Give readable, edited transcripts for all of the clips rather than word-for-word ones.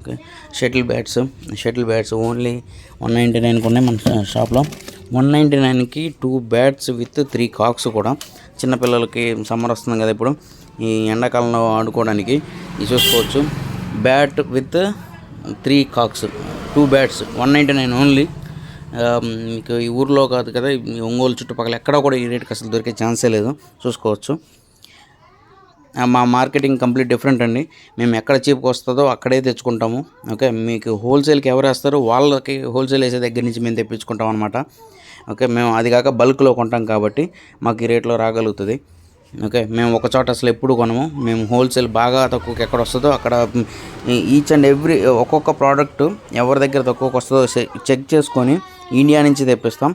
Okay. Shuttle bats only 199 ఉన్నాయి మన షాప్లో. 199కి 2 బ్యాట్స్ విత్ 3 కాక్స్ కూడా. చిన్నపిల్లలకి సమ్మర్ వస్తుంది కదా, ఇప్పుడు ఈ ఎండాకాలంలో ఆడుకోవడానికి ఇది చూసుకోవచ్చు. Bat with 3 cocks, 2 bats 199 only. మీకు ఈ ఊర్లో కాదు కదా, ఈ ఒంగోలు చుట్టుపక్కల ఎక్కడా కూడా ఈ రేట్కి అసలు దొరికే ఛాన్సే లేదు. చూసుకోవచ్చు. మా మార్కెటింగ్ కంప్లీట్ డిఫరెంట్ అండి. మేము ఎక్కడ చీప్గా వస్తుందో అక్కడే తెచ్చుకుంటాము. ఓకే. మీకు హోల్సేల్కి ఎవరు వేస్తారో వాళ్ళకి హోల్సేల్ వేసే దగ్గర నుంచి మేము తెప్పించుకుంటాం అనమాట. ఓకే. మేము అది కాక బల్క్లో కొంటాం కాబట్టి మాకు ఈ రేట్లో రాగలుగుతుంది. ఓకే. మేము ఒక చోట అసలు ఎప్పుడు కొనము. మేము హోల్సేల్ బాగా తక్కువకి ఎక్కడ వస్తుందో అక్కడ ఈచ్ అండ్ ఎవ్రీ ఒక్కొక్క ప్రోడక్ట్ ఎవరి దగ్గర తక్కువకి వస్తుందో చెక్ చేసుకొని ఇండియా నుంచి తెప్పిస్తాం.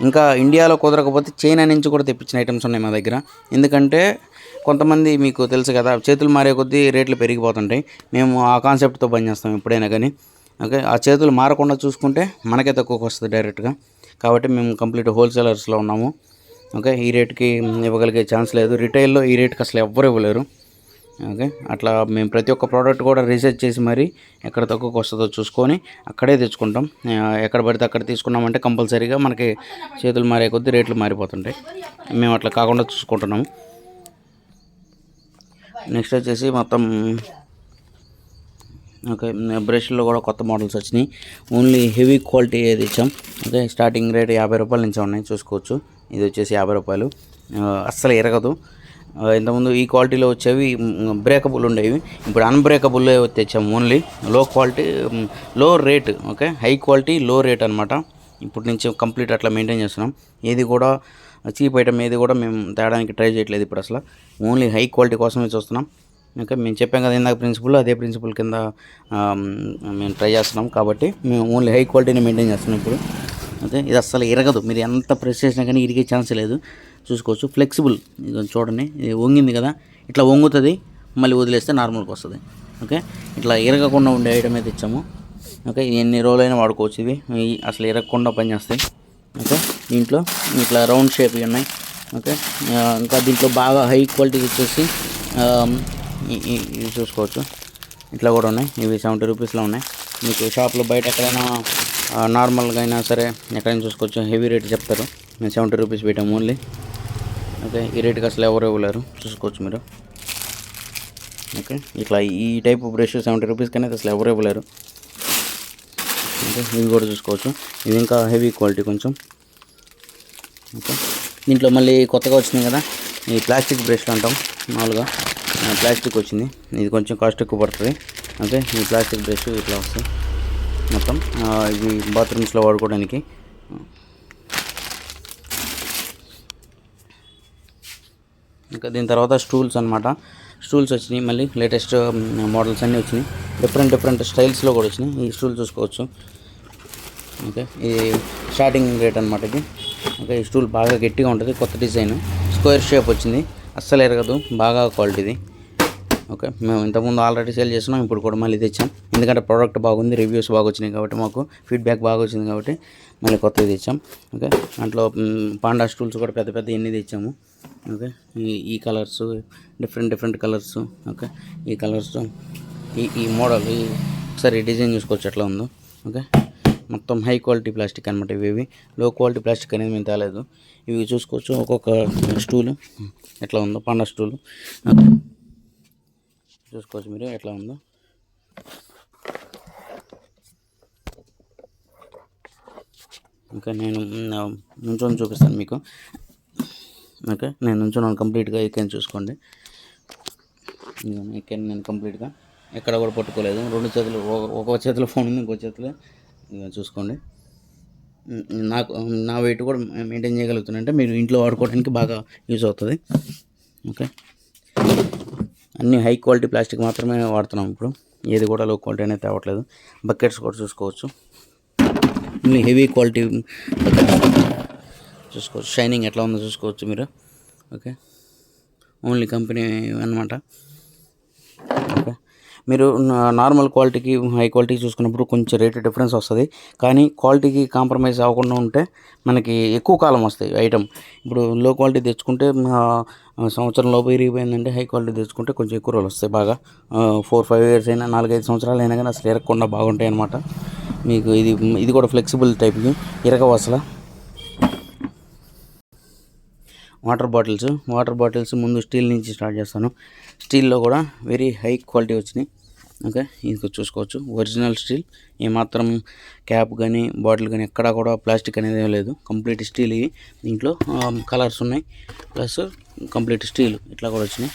ఇంకా ఇండియాలో కుదరకపోతే చైనా నుంచి కూడా తెప్పించిన ఐటమ్స్ ఉన్నాయి మా దగ్గర. ఎందుకంటే కొంతమంది మీకు తెలుసు కదా, చేతులు మారే కొద్దీ రేట్లు పెరిగిపోతుంటాయి. మేము ఆ కాన్సెప్ట్తో పనిచేస్తాం ఎప్పుడైనా కానీ. ఓకే. ఆ చేతులు మారకుండా చూసుకుంటే మనకే తక్కువకి వస్తుంది డైరెక్ట్గా. కాబట్టి మేము కంప్లీట్ హోల్సేలర్స్లో ఉన్నాము. ఓకే. ఈ రేట్కి ఇవ్వగలిగే ఛాన్స్ లేదు. రిటైల్లో ఈ రేట్కి అసలు ఎవ్వరు ఇవ్వలేరు. ఓకే. అట్లా మేము ప్రతి ఒక్క ప్రోడక్ట్ కూడా రీసెర్చ్ చేసి మరి ఎక్కడ తక్కువకి వస్తుందో చూసుకొని అక్కడే తెచ్చుకుంటాం. ఎక్కడ పడితే అక్కడ తీసుకున్నామంటే కంపల్సరీగా మనకి చేతులు మారే కొద్దీ రేట్లు మారిపోతుంటాయి. మేము అట్లా కాకుండా చూసుకుంటున్నాము. నెక్స్ట్ వచ్చేసి మొత్తం ఓకే, బ్రష్లో కూడా కొత్త మోడల్స్ వచ్చినాయి. ఓన్లీ హెవీ క్వాలిటీ ఏది ఇచ్చాం. ఓకే. స్టార్టింగ్ రేట్ 50 రూపాయల నుంచి ఉన్నాయి. చూసుకోవచ్చు. ఇది వచ్చేసి 50 రూపాయలు. అస్సలు ఎరగదు. ఇంతకుముందు ఈ క్వాలిటీలో వచ్చేవి బ్రేకబుల్ ఉండేవి. ఇప్పుడు అన్బ్రేకబుల్ తెచ్చాము. ఓన్లీ లో క్వాలిటీ లో రేట్. ఓకే. హై క్వాలిటీ లో రేట్ అనమాట. ఇప్పుడు నుంచి కంప్లీట్ అట్లా మెయింటైన్ చేస్తున్నాం. ఏది కూడా చీప్ ఐటమ్ ఏది కూడా మేము తేడానికి ట్రై చేయట్లేదు ఇప్పుడు అసలు. ఓన్లీ హై క్వాలిటీ కోసమే చూస్తున్నాం. ఓకే. మేము చెప్పాం కదా ఇందాక ప్రిన్సిపల్, అదే ప్రిన్సిపల్ కింద మేము ట్రై చేస్తున్నాం. కాబట్టి మేము ఓన్లీ హై క్వాలిటీని మెయింటైన్ చేస్తున్నాం ఇప్పుడు. ఓకే. ఇది అస్సలు ఇరగదు. మీరు ఎంత ప్రెస్ చేసినా కానీ ఇరిగే ఛాన్స్ లేదు. చూసుకోవచ్చు. ఫ్లెక్సిబుల్. ఇది చూడండి, ఇది వంగింది కదా, ఇట్లా వంగుతుంది, మళ్ళీ వదిలేస్తే నార్మల్గా వస్తుంది. ఓకే. ఇట్లా ఇరగకుండా ఉండే ఐటమ్ అయితే ఇచ్చాము. ఓకే. ఎన్ని రోజులైనా వాడుకోవచ్చు. ఇవి అసలు ఇరగకుండా పనిచేస్తాయి. ఓకే. దీంట్లో ఇట్లా రౌండ్ షేప్ ఉన్నాయి. ఓకే. ఇంకా దీంట్లో బాగా హై క్వాలిటీ వచ్చేసి ఇవి చూసుకోవచ్చు. ఇట్లా కూడా ఉన్నాయి. ఇవి 70 రూపీస్లో ఉన్నాయి. మీకు షాప్లో బయట ఎక్కడైనా నార్మల్గా అయినా సరే ఎక్కడైనా చూసుకోవచ్చు, హెవీ రేట్ చెప్తారు. మేము 70 రూపీస్ పెట్టాము ఓన్లీ. ఓకే. ఈ రేట్కి అసలు ఎవరు ఇవ్వలేరు. చూసుకోవచ్చు మీరు. ఓకే. ఇట్లా ఈ టైప్ బ్రష్ 70 రూపీస్ కానీ అసలు ఎవరు ఇవ్వలేరు. ఓకే. ఇవి కూడా చూసుకోవచ్చు. ఇది ఇంకా హెవీ క్వాలిటీ కొంచెం. ఓకే. దీంట్లో మళ్ళీ కొత్తగా వచ్చినాయి కదా ఈ ప్లాస్టిక్ బ్రష్లు అంటాం. మామూలుగా ప్లాస్టిక్ వచ్చింది. ఇది కొంచెం కాస్ట్ ఎక్కువ పడుతుంది. ఓకే. ఈ ప్లాస్టిక్ బ్రష్ ఇట్లా వస్తాయి మొత్తం. ఇవి బాత్రూమ్స్లో వాడుకోవడానికి. ఇంకా దీని తర్వాత స్టూల్స్ అనమాట. స్టూల్స్ వచ్చినాయి. మళ్ళీ లేటెస్ట్ మోడల్స్ అన్నీ వచ్చినాయి. డిఫరెంట్ స్టైల్స్లో కూడా వచ్చినాయి. ఈ స్టూల్ చూసుకోవచ్చు. ఓకే. ఇది స్టార్టింగ్ రేట్ అనమాట ఇది. ఓకే. ఈ స్టూల్ బాగా గట్టిగా ఉంటుంది. కొత్త డిజైన్, స్క్వేర్ షేప్ వచ్చింది. అస్సలు ఎరగదు. బాగా క్వాలిటీది. ఓకే. మేము ఇంతకుముందు ఆల్రెడీ సేల్ చేస్తున్నాం. ఇప్పుడు కూడా మళ్ళీ తెచ్చాం. ఎందుకంటే ప్రోడక్ట్ బాగుంది, రివ్యూస్ బాగా వచ్చినాయి కాబట్టి, మాకు ఫీడ్బ్యాక్ బాగా వచ్చింది కాబట్టి మళ్ళీ కొత్తది తెచ్చాం. ఓకే. దాంట్లో పాండా స్టూల్స్ కూడా పెద్ద ఎన్ని తెచ్చాము. ఓకే. ఈ కలర్స్ డిఫరెంట్ కలర్స్. ఓకే. ఈ కలర్స్ ఈ మోడల్ ఒకసారి డిజైన్ చూసుకోవచ్చు ఎట్లా ఉందో. ఓకే. మొత్తం హై క్వాలిటీ ప్లాస్టిక్ అనమాట. ఇవి లో క్వాలిటీ ప్లాస్టిక్ అనేది మేము తేలేదు. ఇవి చూసుకోవచ్చు. ఒక్కొక్క స్టూలు ఎట్లా ఉందో, పాండా స్టూలు. ఓకే. చూసుకోవచ్చు మీరు ఎట్లా ఉందో. ఓకే. నేను నుంచొని చూపిస్తాను మీకు. ఓకే. నేను నుంచున్నాను కంప్లీట్గా. ఎక్కాను చూసుకోండి. ఎక్కాను నేను కంప్లీట్గా. ఎక్కడ కూడా పట్టుకోలేదు. 2 చేతులు, ఒక చేతిలో ఫోన్ ఉంది, ఇంకో చేతిలో చూసుకోండి. నా వెయిట్ కూడా మెయింటైన్ చేయగలుగుతానంటే మీరు ఇంట్లో వాడుకోవడానికి బాగా యూజ్ అవుతుంది. ఓకే. అన్నీ హై క్వాలిటీ ప్లాస్టిక్ మాత్రమే వాడుతున్నాం ఇప్పుడు. ఏది కూడా లో క్వాలిటీ అనేది తేవట్లేదు. బకెట్స్ కూడా చూసుకోవచ్చు. ఇన్ని హెవీ క్వాలిటీ బకెట్స్ చూసుకోవచ్చు. షైనింగ్ ఎట్లా ఉందో చూసుకోవచ్చు మీరు. ఓకే. ఓన్లీ కంపెనీ అన్నమాట. ఓకే. మీరు నార్మల్ క్వాలిటీకి హై క్వాలిటీ చూసుకున్నప్పుడు కొంచెం రేట్ డిఫరెన్స్ వస్తుంది. కానీ క్వాలిటీకి కాంప్రమైజ్ అవ్వకుండా ఉంటే మనకి ఎక్కువ కాలం వస్తాయి ఐటమ్. ఇప్పుడు లో క్వాలిటీ తెచ్చుకుంటే సంవత్సరం లోపు ఇరిగిపోయిందంటే, హై క్వాలిటీ తెచ్చుకుంటే కొంచెం ఎక్కువ రోజులు వస్తాయి. బాగా 4-5 ఇయర్స్ అయినా 4-5 సంవత్సరాలు అయినా కానీ అసలు ఇరగకుండా బాగుంటాయి అన్నమాట. మీకు ఇది కూడా ఫ్లెక్సిబుల్ టైప్కి ఇరగవు అసలు. వాటర్ బాటిల్స్ ముందు స్టీల్ నుంచి స్టార్ట్ చేస్తాను. స్టీల్లో కూడా వెరీ హై క్వాలిటీ వచ్చినాయి. ఓకే, ఇది చూసుకోవచ్చు ఒరిజినల్ స్టీల్. ఏమాత్రం క్యాప్ కానీ బాటిల్ కానీ ఎక్కడా కూడా ప్లాస్టిక్ అనేది ఏం లేదు. Complete steel. ఇవి దీంట్లో కలర్స్ ఉన్నాయి, ప్లస్ కంప్లీట్ స్టీల్ ఇట్లా కూడా వచ్చినాయి.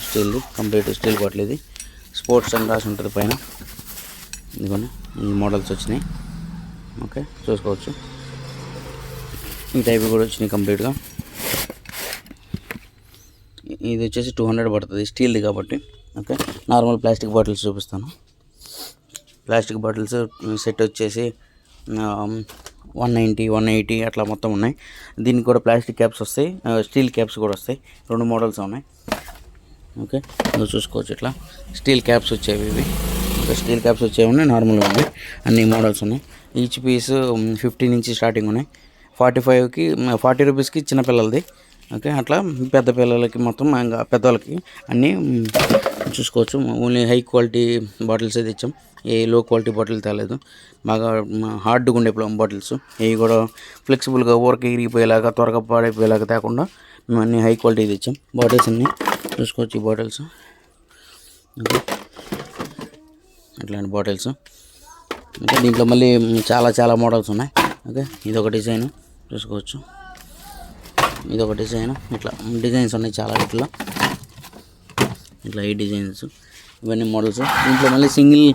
Steel complete steel bottle. ఇది స్పోర్ట్స్ అని రాసి ఉంటుంది పైన. ఇదిగోండి ఈ మోడల్స్ వచ్చినాయి. ఓకే, చూసుకోవచ్చు. ఈ టైప్ కూడా వచ్చినాయి కంప్లీట్గా. ఇది వచ్చేసి 200 పడుతుంది స్టీల్ది కాబట్టి. ఓకే, నార్మల్ ప్లాస్టిక్ బాటిల్స్ చూపిస్తాను. ప్లాస్టిక్ బాటిల్స్ సెట్ వచ్చేసి 190-180 అట్లా మొత్తం ఉన్నాయి. దీనికి కూడా ప్లాస్టిక్ క్యాప్స్ వస్తాయి, స్టీల్ క్యాప్స్ కూడా వస్తాయి. 2 మోడల్స్ ఉన్నాయి. ఓకే, నువ్వు చూసుకోవచ్చు. ఇట్లా స్టీల్ క్యాప్స్ వచ్చేవి ఇవి. ఓకే, స్టీల్ క్యాప్స్ వచ్చేవి ఉన్నాయి, నార్మల్గా ఉన్నాయి. అన్ని మోడల్స్ ఉన్నాయి. ఈచ్ పీస్ 50 నుంచి స్టార్టింగ్ ఉన్నాయి. 45కి 40 రూపీస్కి చిన్నపిల్లలది. ఓకే, అట్లా పెద్ద పిల్లలకి మొత్తం ఇంకా పెద్దవాళ్ళకి అన్నీ చూసుకోవచ్చు. ఓన్లీ హై క్వాలిటీ బాటిల్స్ అయితే ఇచ్చాం. ఏ లో క్వాలిటీ బాటిల్ తేలేదు. బాగా హార్డ్గా ఉండే బాటిల్స్. ఇవి కూడా ఫ్లెక్సిబుల్గా ఊరికి ఇరిగిపోయేలాగా త్వరగా పాడైపోయేలాగా తేకుండా మేము అన్నీ హై క్వాలిటీ ఇచ్చాం. బాటిల్స్ అన్నీ చూసుకోవచ్చు. ఈ బాటిల్స్ ఇట్లాంటి బాటిల్స్. ఓకే, దీంట్లో మళ్ళీ చాలా మోడల్స్ ఉన్నాయి. ఓకే, ఇదొక డిజైన్ చూసుకోవచ్చు. ఇదొక డిజైన్. ఇట్లా డిజైన్స్ ఉన్నాయి చాలా. ఇట్లా ఈ డిజైన్స్ ఇవన్నీ మోడల్స్. దీంట్లో మళ్ళీ సింగిల్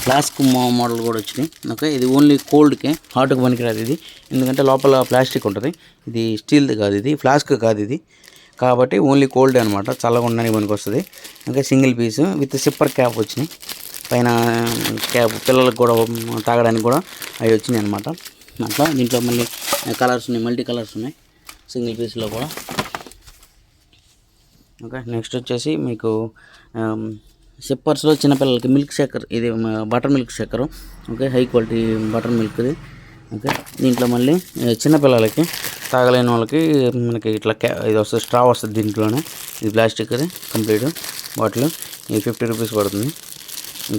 ఫ్లాస్క్ మోడల్ కూడా వచ్చినాయి. ఓకే, ఇది ఓన్లీ కోల్డ్కే, హాట్కి పనికిరాదు ఇది. ఎందుకంటే లోపల ప్లాస్టిక్ ఉంటుంది. ఇది స్టీల్ది కాదు, ఇది ఫ్లాస్క్ కాదు ఇది. కాబట్టి ఓన్లీ కోల్డ్ అనమాట, చల్లగా ఉండడానికి పనికి వస్తుంది. Okay, single piece with sipper cap వచ్చినాయి. పైన క్యాప్ పిల్లలకు కూడా తాగడానికి కూడా అవి వచ్చినాయి అనమాట. అట్లా దీంట్లో మళ్ళీ కలర్స్ ఉన్నాయి, మల్టీ కలర్స్ ఉన్నాయి సింగిల్ పీస్లో కూడా. ఓకే, నెక్స్ట్ వచ్చేసి మీకు సిప్పర్స్లో చిన్నపిల్లలకి మిల్క్ షేకర్. ఇది butter milk shaker. Okay, high quality butter మిల్క్ది. ఓకే, దీంట్లో మళ్ళీ చిన్నపిల్లలకి తాగలేని వాళ్ళకి మనకి ఇట్లా ఇది వస్తుంది, స్ట్రా వస్తుంది దీంట్లోనే. ఇది ప్లాస్టిక్ది కంప్లీట్ బాటిల్. ఇది 50 రూపీస్ పడుతుంది.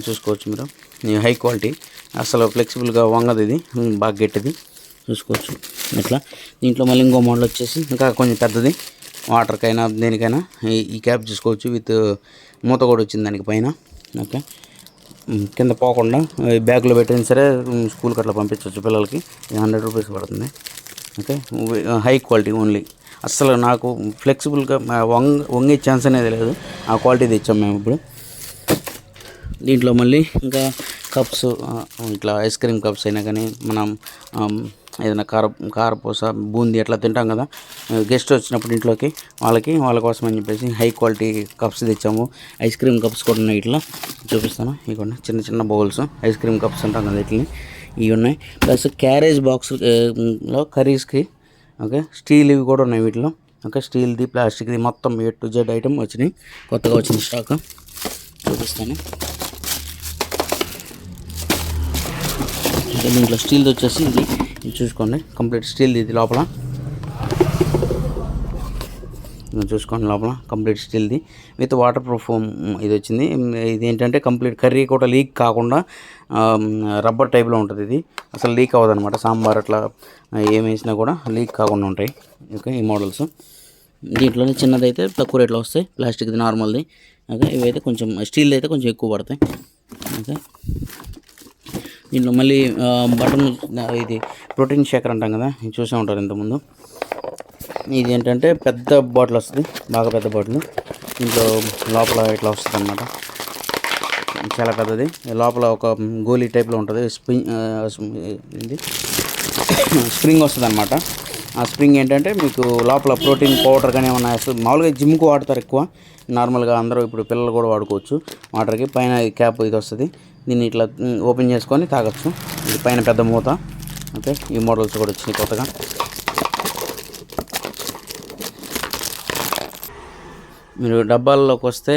చూసుకోవచ్చు మీరు. హై క్వాలిటీ, అసలు ఫ్లెక్సిబుల్గా వంగదు. ఇది బాగా గట్టిది చూసుకోవచ్చు. ఇట్లా దీంట్లో మళ్ళీ ఇంకో మోడల్ వచ్చేసి ఇంకా కొంచెం పెద్దది. వాటర్కైనా దేనికైనా ఈ క్యాప్ చూసుకోవచ్చు. విత్ మూత కూడా వచ్చింది దానికి పైన. ఓకే, కింద పోకుండా బ్యాగ్లో పెట్టినా సరే స్కూల్కి అట్లా పంపించవచ్చు పిల్లలకి. 100 రూపీస్ పడుతుంది. Okay, high quality only. అస్సలు నాకు ఫ్లెక్సిబుల్గా వంగే ఛాన్స్ అనేది లేదు. ఆ క్వాలిటీ తెచ్చాం మేము ఇప్పుడు. దీంట్లో మళ్ళీ ఇంకా కప్స్, ఇట్లా ఐస్ క్రీమ్ కప్స్ అయినా కానీ మనం ఏదైనా కారపూస బూందీ అట్లా తింటాం కదా, గెస్ట్ వచ్చినప్పుడు ఇంట్లోకి వాళ్ళ కోసం అని చెప్పేసి హై క్వాలిటీ కప్స్ తెచ్చాము. ఐస్ క్రీమ్ కప్స్ కూడా ఉన్నాయి. ఇట్లా చూపిస్తాను. ఇవి చిన్న బౌల్స్ ఐస్ క్రీమ్ కప్స్ అంటాం కదా, వీటిని ఇవి ఉన్నాయి. ప్లస్ క్యారేజ్ బాక్స్లో కర్రీస్కి. ఓకే, స్టీల్ ఇవి కూడా ఉన్నాయి వీటిలో. ఓకే, స్టీల్ది ప్లాస్టిక్ది మొత్తం A to Z ఐటమ్ వచ్చినాయి. కొత్తగా వచ్చిన స్టాక్ చూపిస్తాను. దీంట్లో స్టీల్ది వచ్చేసి ఇది చూసుకోండి, కంప్లీట్ స్టీల్ది. ఇది లోపల చూసుకోండి, లోపల కంప్లీట్ స్టీల్ది విత్ వాటర్ ప్రూఫ్ ఇది వచ్చింది. ఇది ఏంటంటే కంప్లీట్ కర్రీ కూడా లీక్ కాకుండా రబ్బర్ టైప్లో ఉంటుంది. ఇది అసలు లీక్ అవ్వదు అనమాట. సాంబార్ అట్లా ఏం వేసినా కూడా లీక్ కాకుండా ఉంటాయి. ఓకే, ఈ మోడల్స్. దీంట్లోనే చిన్నదైతే తక్కువ రేట్లో వస్తాయి, ప్లాస్టిక్ది నార్మల్ది. ఓకే, ఇవైతే కొంచెం స్టీల్ది అయితే కొంచెం ఎక్కువ పడతాయి. ఓకే, దీంట్లో మళ్ళీ బటన్, ఇది ప్రోటీన్ షేకర్ అంటాం కదా, ఇది చూసే ఉంటారు ఇంతకుముందు. ఇది ఏంటంటే పెద్ద బాటిల్ వస్తుంది, బాగా పెద్ద బాటిల్. దీంట్లో లోపల ఇట్లా వస్తుంది అన్నమాట, చాలా పెద్దది. లోపల ఒక గోలీ టైప్లో ఉంటుంది, స్ప్రింగ్ వస్తుంది అనమాట. ఆ స్ప్రింగ్ ఏంటంటే మీకు లోపల ప్రోటీన్ పౌడర్ కానీ ఏమన్నా వేస్తుంది. మామూలుగా జిమ్కి వాడతారు ఎక్కువ, నార్మల్గా అందరూ ఇప్పుడు పిల్లలు కూడా వాడుకోవచ్చు వాటర్కి. పైన క్యాప్ ఇది వస్తుంది, దీన్ని ఇట్లా ఓపెన్ చేసుకొని తాగొచ్చు. ఇది పైన పెద్ద మూత. ఓకే, ఈ మోడల్స్ కూడా వచ్చినాయి కొత్తగా. మీరు డబ్బాల్లోకి వస్తే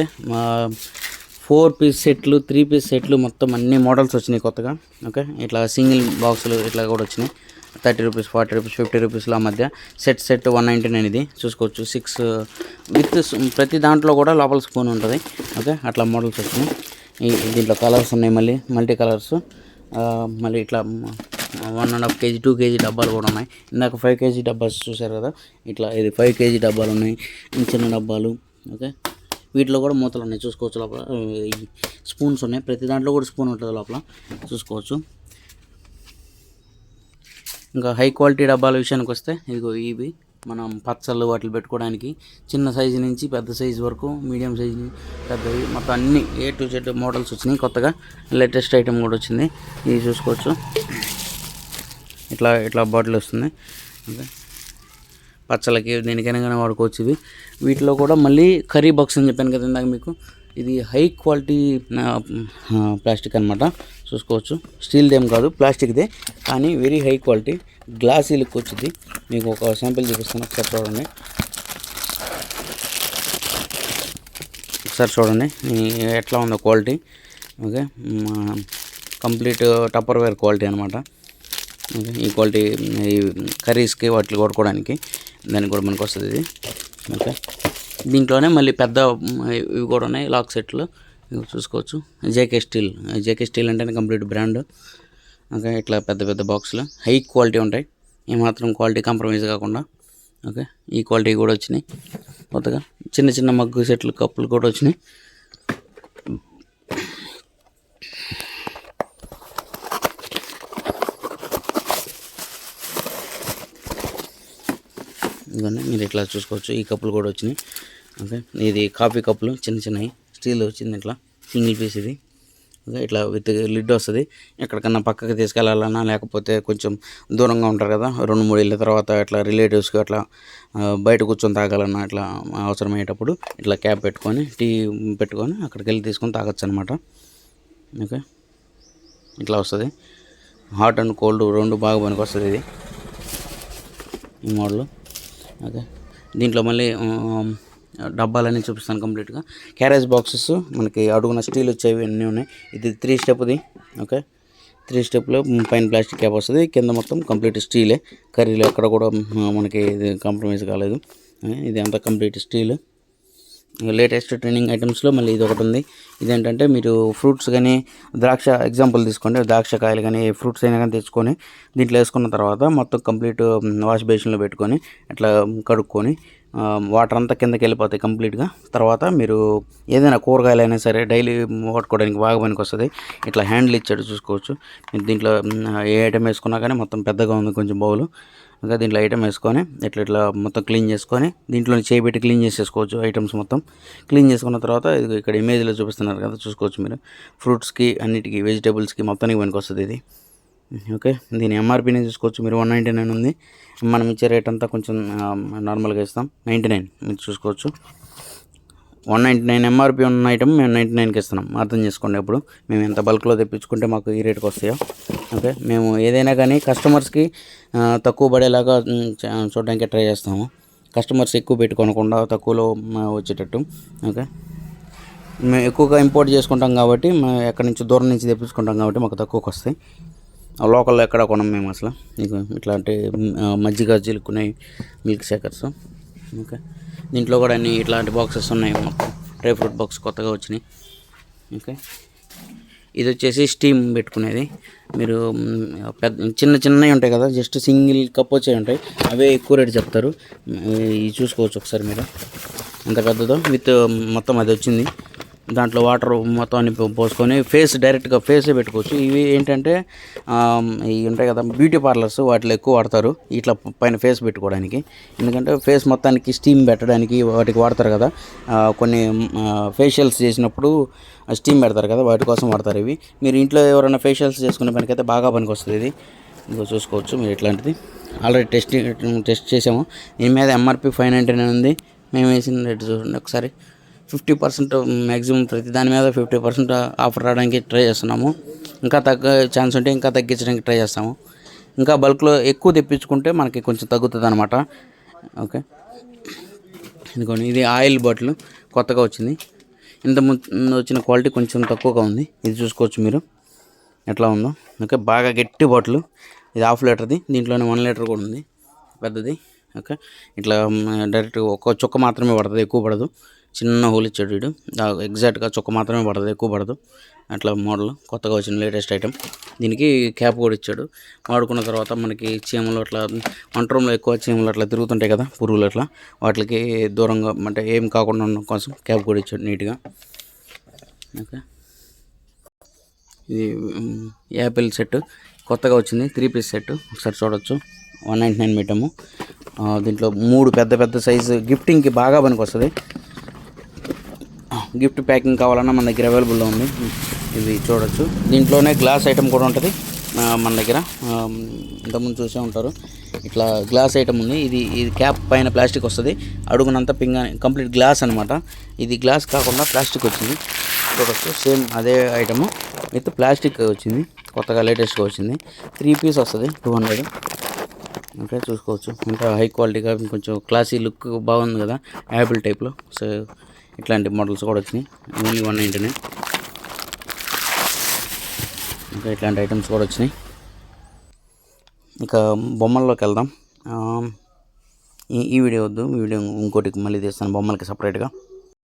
4 పీస్ సెట్లు, 3 పీస్ సెట్లు మొత్తం అన్ని మోడల్స్ వచ్చినాయి కొత్తగా. ఓకే, ఇట్లా సింగిల్ బాక్సులు ఇట్లా కూడా వచ్చినాయి. 30 రూపీస్, 40 రూపీస్, 50 రూపీస్లో మధ్య సెట్ 199 ఇది చూసుకోవచ్చు. 6 విత్ ప్రతి దాంట్లో కూడా లోపల స్పూన్ ఉంటుంది. ఓకే, అట్లా మోడల్స్ వచ్చినాయి. దీంట్లో కలర్స్ ఉన్నాయి, మళ్ళీ మల్టీ కలర్స్. మళ్ళీ ఇట్లా 1.5 kg 2 kg డబ్బాలు కూడా ఉన్నాయి. ఇందాక 5 kg డబ్బాలు చూసారు కదా, ఇట్లా ఇది 5 kg డబ్బాలు ఉన్నాయి, చిన్న డబ్బాలు. ఓకే, వీటిలో కూడా మూతలు ఉన్నాయి చూసుకోవచ్చు. లోపల స్పూన్స్ ఉన్నాయి, ప్రతి దాంట్లో కూడా స్పూన్ ఉంటుంది లోపల చూసుకోవచ్చు. ఇంకా హై క్వాలిటీ డబ్బాల విషయానికి వస్తే ఇదిగో ఇవి మనం పచ్చళ్ళు వాటిని పెట్టుకోవడానికి చిన్న సైజు నుంచి పెద్ద సైజు వరకు, మీడియం సైజు పెద్దవి మొత్తం అన్ని A to Z మోడల్స్ వచ్చినాయి. కొత్తగా లేటెస్ట్ ఐటమ్ కూడా వచ్చింది, ఇది చూసుకోవచ్చు. ఇట్లా బాటిల్ వస్తుంది. ఓకే, పచ్చళ్ళకి దేనికైనా కానీ వాడుకోవచ్చు ఇవి. వీటిలో కూడా మళ్ళీ కర్రీ బాక్స్ అని చెప్పాను కదా ఇందాక మీకు, ఇది హై క్వాలిటీ ప్లాస్టిక్ అనమాట చూసుకోవచ్చు. స్టీల్ది ఏం కాదు, ప్లాస్టిక్దే, కానీ very high quality glassy look వచ్చింది. మీకు ఒక శాంపిల్ చూపిస్తాను, ఒకసారి చూడండి ఎట్లా ఉందో quality. Okay, complete Tupperware quality అనమాట. ఓకే, ఈ క్వాలిటీ ఈ కర్రీస్కి వాటికి కొట్టుకోవడానికి దానికి కూడా మనకు వస్తుంది ఇది. ఓకే, దీంట్లోనే మళ్ళీ పెద్ద ఇవి కూడా ఉన్నాయి, లాక్ సెట్లు చూసుకోవచ్చు. జేకే స్టీల్ అంటేనే కంప్లీట్ బ్రాండ్. ఓకే, ఇట్లా పెద్ద పెద్ద బాక్సులు హై క్వాలిటీ ఉంటాయి, ఏమాత్రం క్వాలిటీ కాంప్రమైజ్ కాకుండా. ఓకే, ఈ క్వాలిటీ కూడా వచ్చినాయి కొత్తగా. చిన్న చిన్న మగ్గు సెట్లు, కప్పులు కూడా వచ్చినాయి. ఇవన్నీ మీరు ఇట్లా చూసుకోవచ్చు, ఈ కప్పులు కూడా వచ్చినాయి. ఓకే, ఇది కాఫీ కప్పులు చిన్న చిన్నవి, స్టీల్ వచ్చింది, ఇట్లా సింగిల్ పీస్ ఇది. ఓకే, ఇట్లా విత్ లిడ్ వస్తుంది. ఎక్కడికన్నా పక్కకి తీసుకెళ్ళాలన్నా, లేకపోతే కొంచెం దూరంగా ఉంటారు కదా, 2-3 ఏళ్ళ తర్వాత ఇట్లా రిలేటివ్స్కి అట్లా బయట కూర్చొని తాగాలన్నా అట్లా అవసరమయ్యేటప్పుడు ఇట్లా క్యాప్ పెట్టుకొని టీ పెట్టుకొని అక్కడికి వెళ్ళి తీసుకొని తాగొచ్చు అనమాట. ఓకే, ఇట్లా వస్తుంది. హాట్ అండ్ కోల్డ్ రెండు బాగా పనికి వస్తుంది ఇది, ఈ మోడల్. ఓకే, దీంట్లో మళ్ళీ డబ్బాలన్నీ చూపిస్తాను కంప్లీట్గా. క్యారేజ్ బాక్సెస్ మనకి అడుగున స్టీల్ వచ్చేవి అన్నీ ఉన్నాయి. ఇది 3 స్టెప్ది. ఓకే, 3 స్టెప్లో పైన ప్లాస్టిక్ క్యాప్ వస్తుంది, కింద మొత్తం కంప్లీట్ స్టీలే. కర్రీలో ఎక్కడ కూడా మనకి ఇది కాంప్రమైజ్ కాలేదు. ఇది అంతా కంప్లీట్ స్టీల్. లేటెస్ట్ ట్రెండింగ్ ఐటమ్స్లో మళ్ళీ ఇది ఒకటి ఉంది. ఇదేంటంటే మీరు ఫ్రూట్స్ కానీ, ద్రాక్ష ఎగ్జాంపుల్ తీసుకోండి, ద్రాక్ష కాయలు కానీ ఫ్రూట్స్ అయినా కానీ తెచ్చుకొని దీంట్లో వేసుకున్న తర్వాత మొత్తం కంప్లీట్ వాష్ బేసిన్లో పెట్టుకొని ఇట్లా కడుక్కొని వాటర్ అంతా కిందకి వెళ్ళిపోతాయి కంప్లీట్గా. తర్వాత మీరు ఏదైనా కూరగాయలైనా సరే డైలీ వాడుకోవడానికి బాగా పనికి వస్తుంది. ఇట్లా హ్యాండిల్ ఇచ్చాడు చూసుకోవచ్చు. దీంట్లో ఏ ఐటమ్ వేసుకున్నా కానీ మొత్తం పెద్దగా ఉంది కొంచెం బౌలు. ఇంకా దీంట్లో ఐటమ్ వేసుకొని ఇట్లా మొత్తం క్లీన్ చేసుకొని దీంట్లో చేయబెట్టి క్లీన్ చేసేసుకోవచ్చు. ఐటమ్స్ మొత్తం క్లీన్ చేసుకున్న తర్వాత ఇక్కడ ఇమేజ్లో చూపిస్తున్నారు కదా, చూసుకోవచ్చు మీరు. ఫ్రూట్స్కి, అన్నిటికీ, వెజిటేబుల్స్కి మొత్తానికి పనికి వస్తుంది ఇది. ఓకే, దీని ఎంఆర్పీని చూసుకోవచ్చు మీరు, 199 ఉంది. మనం ఇచ్చే రేట్ అంతా కొంచెం నార్మల్గా ఇస్తాం, 99 మీరు చూసుకోవచ్చు. 199 ఎంఆర్పీ ఉన్న ఐటమ్ మేము 99కి ఇస్తున్నాం, అర్థం చేసుకోండి. ఇప్పుడు మేము ఎంత బల్క్లో తెప్పించుకుంటే మాకు ఈ రేట్కి వస్తాయో. ఓకే, మేము ఏదైనా కానీ కస్టమర్స్కి తక్కువ పడేలాగా చూడడానికి ట్రై చేస్తాము. కస్టమర్స్ ఎక్కువ పెట్టుకోనకుండా తక్కువలో వచ్చేటట్టు. ఓకే, మేము ఎక్కువగా ఇంపోర్ట్ చేసుకుంటాం కాబట్టి, మేము ఎక్కడి నుంచి దూరం నుంచి తెప్పించుకుంటాం కాబట్టి మాకు తక్కువకి వస్తాయి. లోకల్లో ఎక్కడ కొనం మేము అసలు. మీకు ఇట్లాంటి మజ్జిగ చిలుక్కున్నాయి, మిల్క్ షేకర్స్. ఓకే, దీంట్లో కూడా అన్ని ఇట్లాంటి బాక్సెస్ ఉన్నాయి, మొత్తం డ్రై ఫ్రూట్ బాక్స్ కొత్తగా వచ్చినాయి. ఓకే, ఇది వచ్చేసి స్టీమ్ పెట్టుకునేది. మీరు చిన్నవి ఉంటాయి కదా, జస్ట్ సింగిల్ కప్ వచ్చేవి ఉంటాయి, అవే ఎక్కువ రేటు చెప్తారు. ఇవి చూసుకోవచ్చు ఒకసారి మీరు, ఎంత పెద్దదో. విత్ మొత్తం అది వచ్చింది, దాంట్లో వాటర్ మొత్తం అన్ని పోసుకొని డైరెక్ట్గా ఫేసే పెట్టుకోవచ్చు. ఇవి ఏంటంటే ఇవి ఉంటాయి కదా బ్యూటీ పార్లర్స్, వాటిలో ఎక్కువ వాడతారు ఇట్లా పైన ఫేస్ పెట్టుకోవడానికి. ఎందుకంటే ఫేస్ మొత్తానికి స్టీమ్ పెట్టడానికి వాటికి వాడతారు కదా, కొన్ని ఫేషియల్స్ చేసినప్పుడు స్టీమ్ పెడతారు కదా, వాటి కోసం వాడతారు ఇవి. మీరు ఇంట్లో ఎవరైనా ఫేషియల్స్ చేసుకునే పనికైతే బాగా పనికి వస్తుంది ఇది. ఇంకో చూసుకోవచ్చు మీరు ఇట్లాంటిది. ఆల్రెడీ టెస్ట్ చేసాము. దీని మీద ఎంఆర్పి 599 ఉంది. మేము వేసిన రేటు చూడండి ఒకసారి. 50% మ్యాక్సిమం ప్రతి దాని మీద 50% ఆఫర్ రావడానికి ట్రై చేస్తున్నాము. ఇంకా తగ్గ ఛాన్స్ ఉంటే ఇంకా తగ్గించడానికి ట్రై చేస్తాము. ఇంకా బల్క్లో ఎక్కువ తెప్పించుకుంటే మనకి కొంచెం తగ్గుతుంది అనమాట. ఓకే, ఇదిగోండి, ఇది ఆయిల్ బాటిల్ కొత్తగా వచ్చింది. ఇంత ముందు వచ్చిన క్వాలిటీ కొంచెం తక్కువగా ఉంది. ఇది చూసుకోవచ్చు మీరు ఎట్లా ఉందో. ఓకే, బాగా గట్టి బాటిల్. ఇది 1/2 లీటర్ది. దీంట్లోనే 1 లీటర్ కూడా ఉంది పెద్దది. ఓకే, ఇట్లా డైరెక్ట్ ఒక చుక్క మాత్రమే పడుతుంది, ఎక్కువ పడదు. చిన్న హోల్ ఇచ్చాడు వీడు. ఎగ్జాక్ట్గా చుక్క మాత్రమే పడుతుంది, ఎక్కువ పడదు. అట్లా మోడల్ కొత్తగా వచ్చిన లేటెస్ట్ ఐటమ్. దీనికి క్యాప్ కూడా ఇచ్చాడు. వాడుకున్న తర్వాత మనకి చీమలు అట్లా వంట రూమ్లో ఎక్కువ చీమలు అట్లా తిరుగుతుంటాయి కదా, పురుగులు అట్లా, వాటికి దూరంగా అంటే ఏం కాకుండా ఉండడం కోసం క్యాప్ కూడా ఇచ్చాడు నీట్గా. ఓకే, ఇది యాపిల్ సెట్ కొత్తగా వచ్చింది, 3 పీస్ సెట్. ఒకసారి చూడొచ్చు. 199 మీటము. దీంట్లో 3 పెద్ద పెద్ద సైజు గిఫ్టింగ్కి బాగా పనికి వస్తుంది. గిఫ్ట్ ప్యాకింగ్ కావాలన్నా మన దగ్గర అవైలబుల్లో ఉంది. ఇది చూడొచ్చు. దీంట్లోనే గ్లాస్ ఐటమ్ కూడా ఉంటుంది మన దగ్గర. ఇంతకుముందు చూసే ఉంటారు. ఇట్లా గ్లాస్ ఐటమ్ ఉంది. ఇది క్యాప్ పైన ప్లాస్టిక్ వస్తుంది, అడుగునంతా కంప్లీట్ గ్లాస్ అనమాట. ఇది గ్లాస్ కాకుండా ప్లాస్టిక్ వచ్చింది. చూడొచ్చు, సేమ్ అదే ఐటము విత్ ప్లాస్టిక్ వచ్చింది, కొత్తగా లేటెస్ట్గా వచ్చింది. 3 పీస్ వస్తుంది, 200. ఓకే, చూసుకోవచ్చు. ఇంకా హై క్వాలిటీగా కొంచెం క్లాసీ లుక్ బాగుంది కదా, యాపిల్ టైప్లో. సో ఇట్లాంటి మోడల్స్ కూడా వచ్చినాయి. ఓన్లీ 199. ఇంకా ఇట్లాంటి ఐటమ్స్ కూడా వచ్చినాయి. ఇక బొమ్మల్లోకి వెళ్దాం. ఈ వీడియో వద్దు, ఈ వీడియో ఇంకోటికి మళ్ళీ తీస్తాను బొమ్మలకి సపరేట్గా.